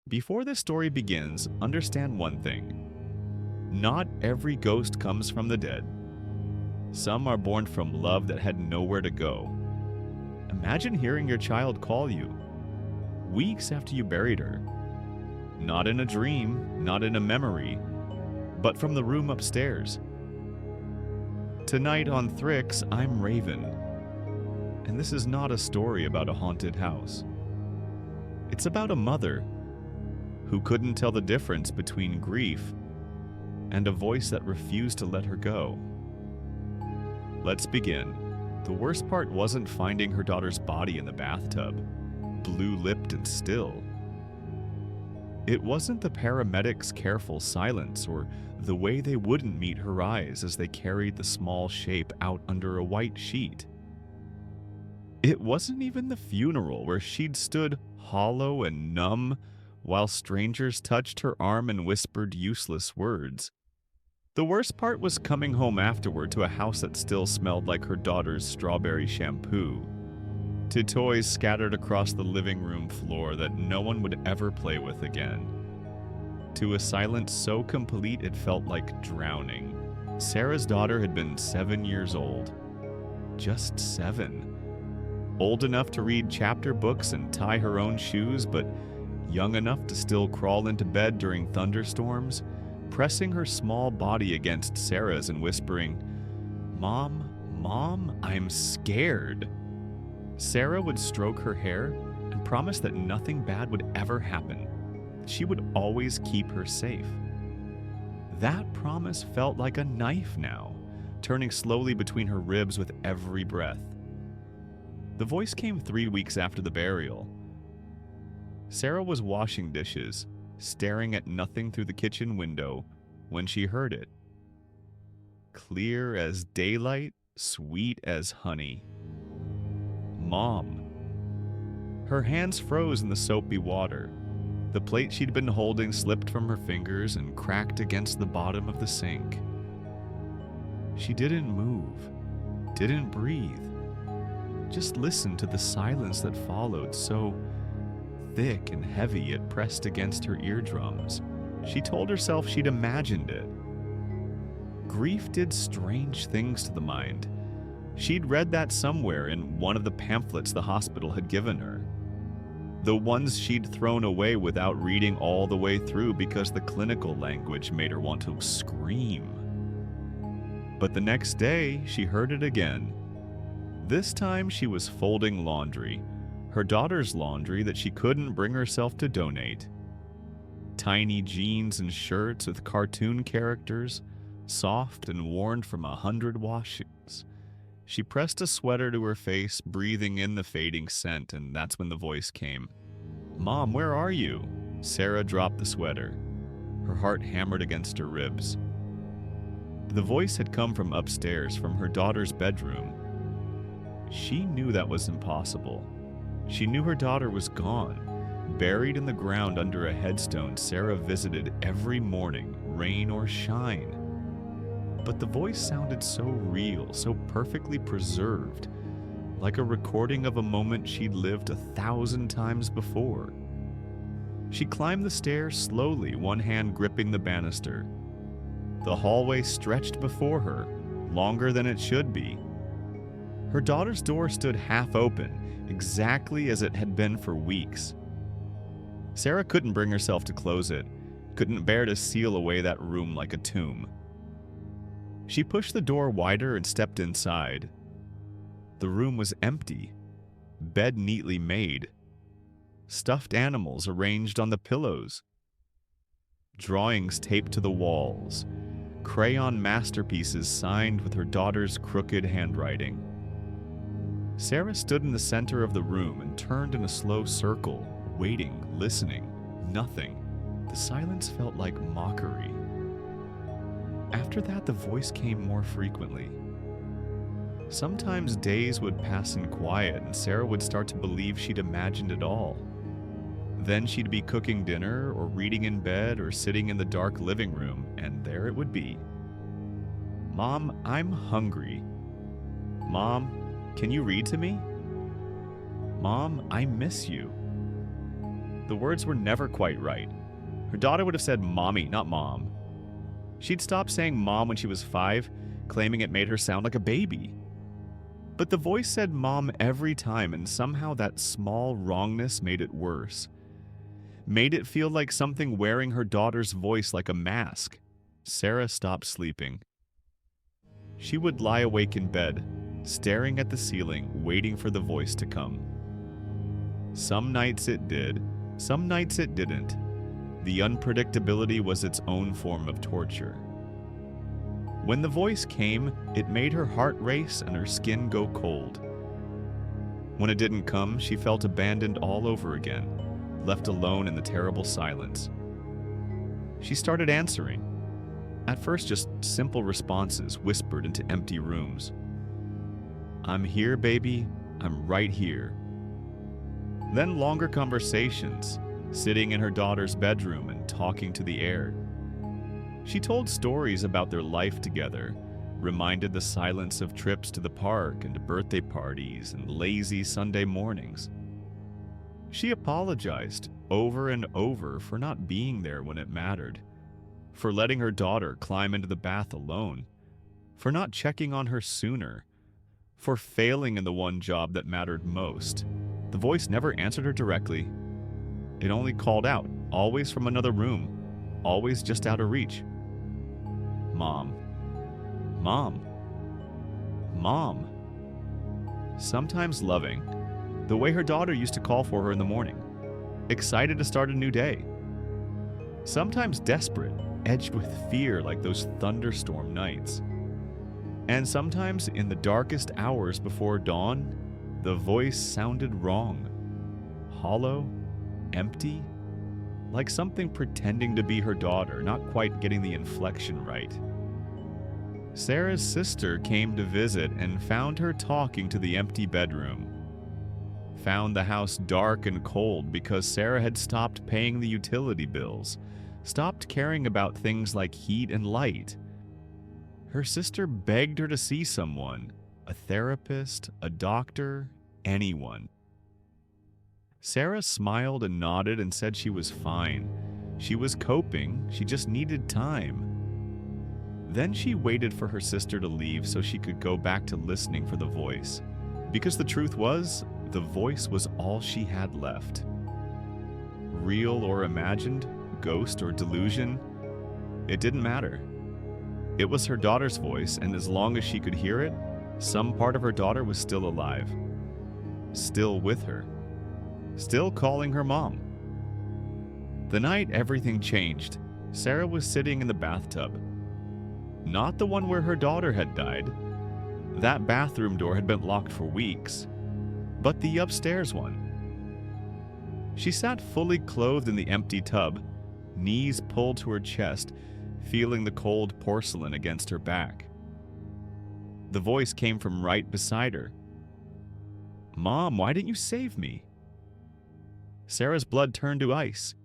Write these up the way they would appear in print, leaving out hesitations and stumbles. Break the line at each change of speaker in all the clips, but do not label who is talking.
Before this story begins, understand one thing. Not every ghost comes from the dead. Some are born from love that had nowhere to go. Imagine hearing your child call you, weeks after you buried her. Not in a dream, not in a memory, but from the room upstairs. Tonight on Thryx, I'm Raven, and this is not a story about a haunted house. It's about a mother who couldn't tell the difference between grief and a voice that refused to let her go. Let's begin. The worst part wasn't finding her daughter's body in the bathtub, blue-lipped and still. It wasn't the paramedics' careful silence or the way they wouldn't meet her eyes as they carried the small shape out under a white sheet. It wasn't even the funeral where she'd stood hollow and numb while strangers touched her arm and whispered useless words. The worst part was coming home afterward to a house that still smelled like her daughter's strawberry shampoo, to toys scattered across the living room floor that no one would ever play with again, to a silence so complete it felt like drowning. Sarah's daughter had been 7 years old. Just 7. Old enough to read chapter books and tie her own shoes, but young enough to still crawl into bed during thunderstorms, pressing her small body against Sarah's and whispering, "Mom, Mom, I'm scared." Sarah would stroke her hair and promise that nothing bad would ever happen. She would always keep her safe. That promise felt like a knife now, turning slowly between her ribs with every breath. The voice came 3 weeks after the burial. Sarah was washing dishes, staring at nothing through the kitchen window, when she heard it. Clear as daylight, sweet as honey. Mom. Her hands froze in the soapy water. The plate she'd been holding slipped from her fingers and cracked against the bottom of the sink. She didn't move, didn't breathe. Just listened to the silence that followed, so thick and heavy it pressed against her eardrums. She told herself she'd imagined it. Grief did strange things to the mind. She'd read that somewhere in one of the pamphlets the hospital had given her. The ones she'd thrown away without reading all the way through because the clinical language made her want to scream. But the next day, she heard it again. This time she was folding laundry, her daughter's laundry that she couldn't bring herself to donate. Tiny jeans and shirts with cartoon characters, soft and worn from 100 washings. She pressed a sweater to her face, breathing in the fading scent, and that's when the voice came. "Mom, where are you?" Sarah dropped the sweater. Her heart hammered against her ribs. The voice had come from upstairs, from her daughter's bedroom. She knew that was impossible. She knew her daughter was gone, buried in the ground under a headstone Sarah visited every morning, rain or shine. But the voice sounded so real, so perfectly preserved, like a recording of a moment she'd lived 1,000 times before. She climbed the stairs slowly, one hand gripping the banister. The hallway stretched before her, longer than it should be. Her daughter's door stood half open, exactly as it had been for weeks. Sarah couldn't bring herself to close it, couldn't bear to seal away that room like a tomb. She pushed the door wider and stepped inside. The room was empty, bed neatly made, stuffed animals arranged on the pillows, drawings taped to the walls, crayon masterpieces signed with her daughter's crooked handwriting. Sarah stood in the center of the room and turned in a slow circle, waiting, listening, nothing. The silence felt like mockery. After that, the voice came more frequently. Sometimes days would pass in quiet and Sarah would start to believe she'd imagined it all. Then she'd be cooking dinner or reading in bed or sitting in the dark living room, and there it would be. "Mom, I'm hungry." "Mom, can you read to me?" "Mom, I miss you." The words were never quite right. Her daughter would have said mommy, not mom. She'd stopped saying mom when she was 5, claiming it made her sound like a baby. But the voice said mom every time, and somehow that small wrongness made it worse. Made it feel like something wearing her daughter's voice like a mask. Sarah stopped sleeping. She would lie awake in bed, staring at the ceiling, waiting for the voice to come. Some nights it did, some nights it didn't. The unpredictability was its own form of torture. When the voice came, it made her heart race and her skin go cold. When it didn't come, she felt abandoned all over again, left alone in the terrible silence. She started answering. At first, just simple responses whispered into empty rooms. I'm here, baby. I'm right here. Then longer conversations, sitting in her daughter's bedroom and talking to the air. She told stories about their life together, reminded the silence of trips to the park and birthday parties and lazy Sunday mornings. She apologized over and over for not being there when it mattered, for letting her daughter climb into the bath alone, for not checking on her sooner, for failing in the one job that mattered most. The voice never answered her directly. It only called out, always from another room, always just out of reach. Mom. Mom. Mom. Sometimes loving, the way her daughter used to call for her in the morning, excited to start a new day. Sometimes desperate, edged with fear like those thunderstorm nights. And sometimes in the darkest hours before dawn, the voice sounded wrong, hollow, empty, like something pretending to be her daughter, not quite getting the inflection right. Sarah's sister came to visit and found her talking to the empty bedroom. Found the house dark and cold because Sarah had stopped paying the utility bills, stopped caring about things like heat and light. Her sister begged her to see someone, a therapist, a doctor, anyone. Sarah smiled and nodded and said she was fine. She was coping, she just needed time. Then she waited for her sister to leave so she could go back to listening for the voice. Because the truth was, the voice was all she had left. Real or imagined, ghost or delusion, it didn't matter. It was her daughter's voice, and as long as she could hear it, some part of her daughter was still alive. Still with her. Still calling her mom. The night everything changed, Sarah was sitting in the bathtub. Not the one where her daughter had died. That bathroom door had been locked for weeks, but the upstairs one. She sat fully clothed in the empty tub, knees pulled to her chest, feeling the cold porcelain against her back. The voice came from right beside her. Mom, why didn't you save me? Sarah's blood turned to ice.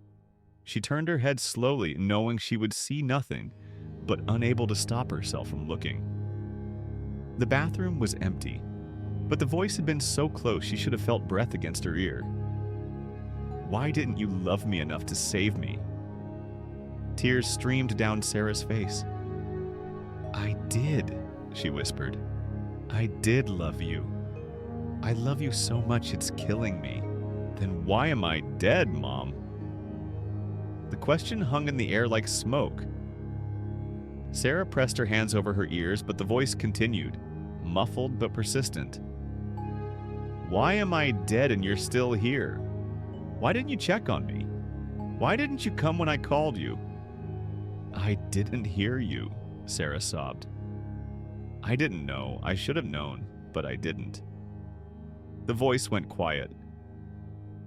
She turned her head slowly, knowing she would see nothing, but unable to stop herself from looking. The bathroom was empty, but the voice had been so close she should have felt breath against her ear. Why didn't you love me enough to save me? Tears streamed down Sarah's face. I did, she whispered. I did love you. I love you so much it's killing me. Then why am I dead, Mom? The question hung in the air like smoke. Sarah pressed her hands over her ears, but the voice continued, muffled but persistent. Why am I dead and you're still here? Why didn't you check on me? Why didn't you come when I called you? I didn't hear you, Sarah sobbed. I didn't know. I should have known, but I didn't. The voice went quiet.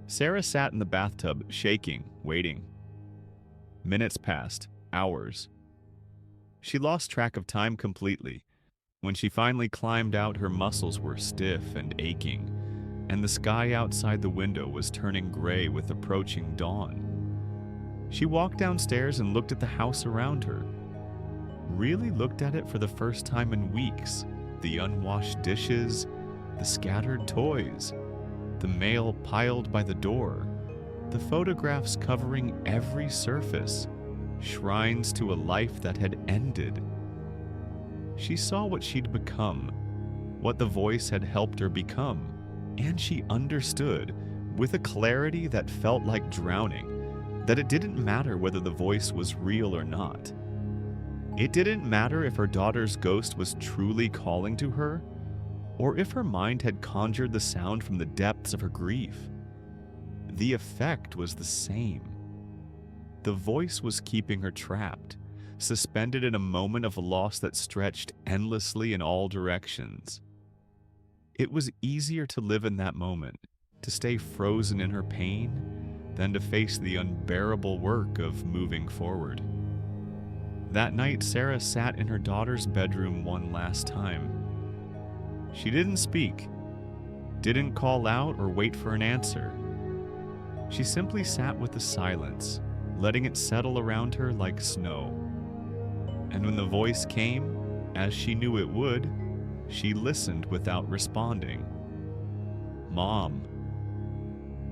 Sarah sat in the bathtub, shaking, waiting. Minutes passed, hours. She lost track of time completely. When she finally climbed out, her muscles were stiff and aching, and the sky outside the window was turning gray with approaching dawn. She walked downstairs and looked at the house around her. Really looked at it for the first time in weeks. The unwashed dishes, the scattered toys, the mail piled by the door, the photographs covering every surface, shrines to a life that had ended. She saw what she'd become, what the voice had helped her become, and she understood, with a clarity that felt like drowning, that it didn't matter whether the voice was real or not. It didn't matter if her daughter's ghost was truly calling to her, or if her mind had conjured the sound from the depths of her grief. The effect was the same. The voice was keeping her trapped, suspended in a moment of loss that stretched endlessly in all directions. It was easier to live in that moment, to stay frozen in her pain, than to face the unbearable work of moving forward. That night, Sarah sat in her daughter's bedroom one last time. She didn't speak, didn't call out or wait for an answer. She simply sat with the silence, letting it settle around her like snow. And when the voice came, as she knew it would, she listened without responding. "Mom."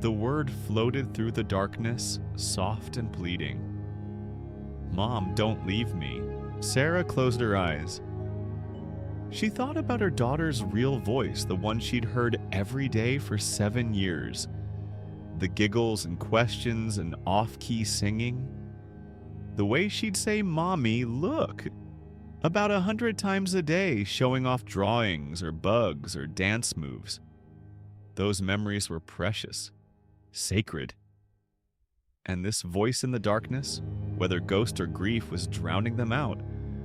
The word floated through the darkness, soft and pleading. "Mom, don't leave me." Sarah closed her eyes. She thought about her daughter's real voice, the one she'd heard every day for 7 years. The giggles and questions and off-key singing. The way she'd say, "Mommy, look," about 100 times a day, showing off drawings or bugs or dance moves. Those memories were precious, sacred. And this voice in the darkness, whether ghost or grief, was drowning them out,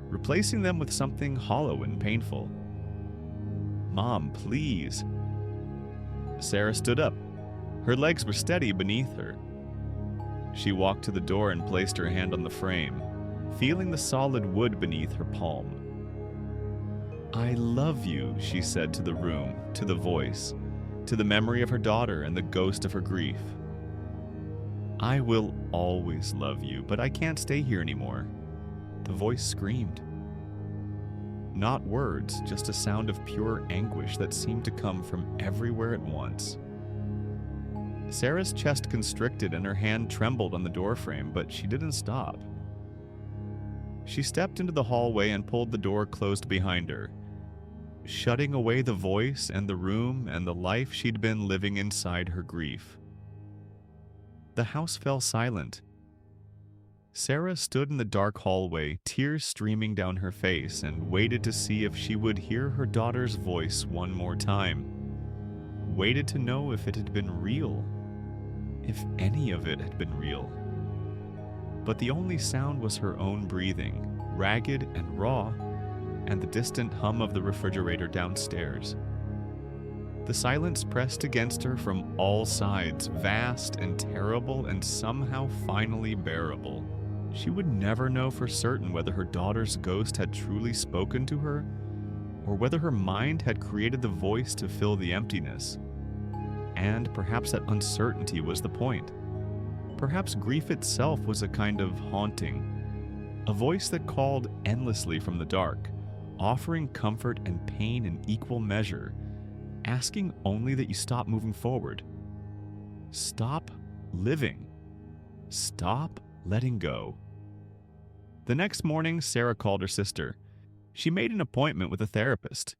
replacing them with something hollow and painful. "Mom, please." Sarah stood up. Her legs were steady beneath her. She walked to the door and placed her hand on the frame, feeling the solid wood beneath her palm. "I love you," she said to the room, to the voice, to the memory of her daughter and the ghost of her grief. "I will always love you, but I can't stay here anymore," the voice screamed. Not words, just a sound of pure anguish that seemed to come from everywhere at once. Sarah's chest constricted and her hand trembled on the doorframe, but she didn't stop. She stepped into the hallway and pulled the door closed behind her, shutting away the voice and the room and the life she'd been living inside her grief. The house fell silent. Sarah stood in the dark hallway, tears streaming down her face, and waited to see if she would hear her daughter's voice one more time. Waited to know if it had been real, if any of it had been real. But the only sound was her own breathing, ragged and raw, and the distant hum of the refrigerator downstairs. The silence pressed against her from all sides, vast and terrible and somehow finally bearable. She would never know for certain whether her daughter's ghost had truly spoken to her, or whether her mind had created the voice to fill the emptiness. And perhaps that uncertainty was the point. Perhaps grief itself was a kind of haunting, a voice that called endlessly from the dark, offering comfort and pain in equal measure, asking only that you stop moving forward. Stop living. Stop letting go. The next morning, Sarah called her sister. She made an appointment with a therapist.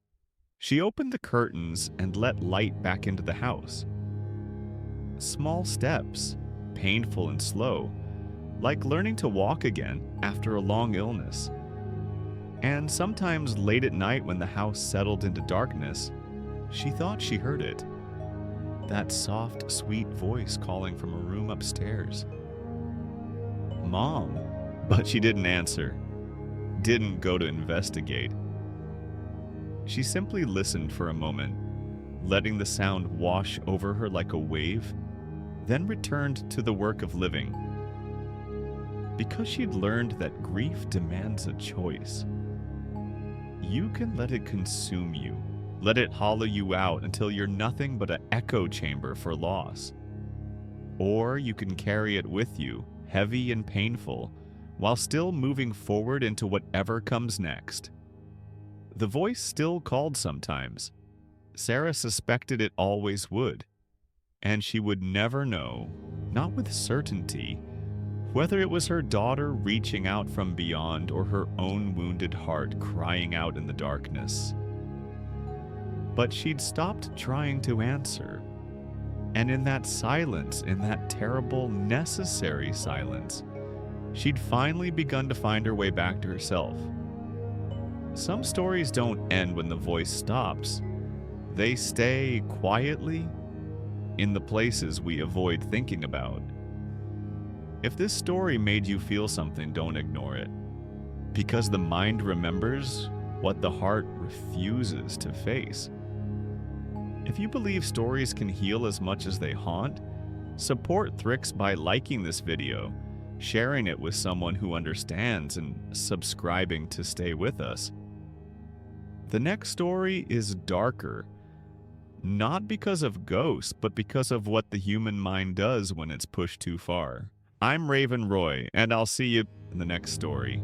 She opened the curtains and let light back into the house. Small steps, painful and slow, like learning to walk again after a long illness. And sometimes late at night when the house settled into darkness, she thought she heard it. That soft, sweet voice calling from a room upstairs. "Mom," but she didn't answer, didn't go to investigate. She simply listened for a moment, letting the sound wash over her like a wave, then returned to the work of living. Because she'd learned that grief demands a choice. You can let it consume you, let it hollow you out until you're nothing but an echo chamber for loss. Or you can carry it with you, heavy and painful, while still moving forward into whatever comes next. The voice still called sometimes. Sarah suspected it always would. and she would never know, not with certainty, whether it was her daughter reaching out from beyond or her own wounded heart crying out in the darkness. But she'd stopped trying to answer, and in that silence, in that terrible, necessary silence, she'd finally begun to find her way back to herself. Some stories don't end when the voice stops. They stay quietly in the places we avoid thinking about. If this story made you feel something, don't ignore it, because the mind remembers what the heart refuses to face. If you believe stories can heal as much as they haunt, support Thryx by liking this video, sharing it with someone who understands, and subscribing to stay with us. The next story is darker, not because of ghosts, but because of what the human mind does when it's pushed too far. I'm Raven Roy, and I'll see you in the next story.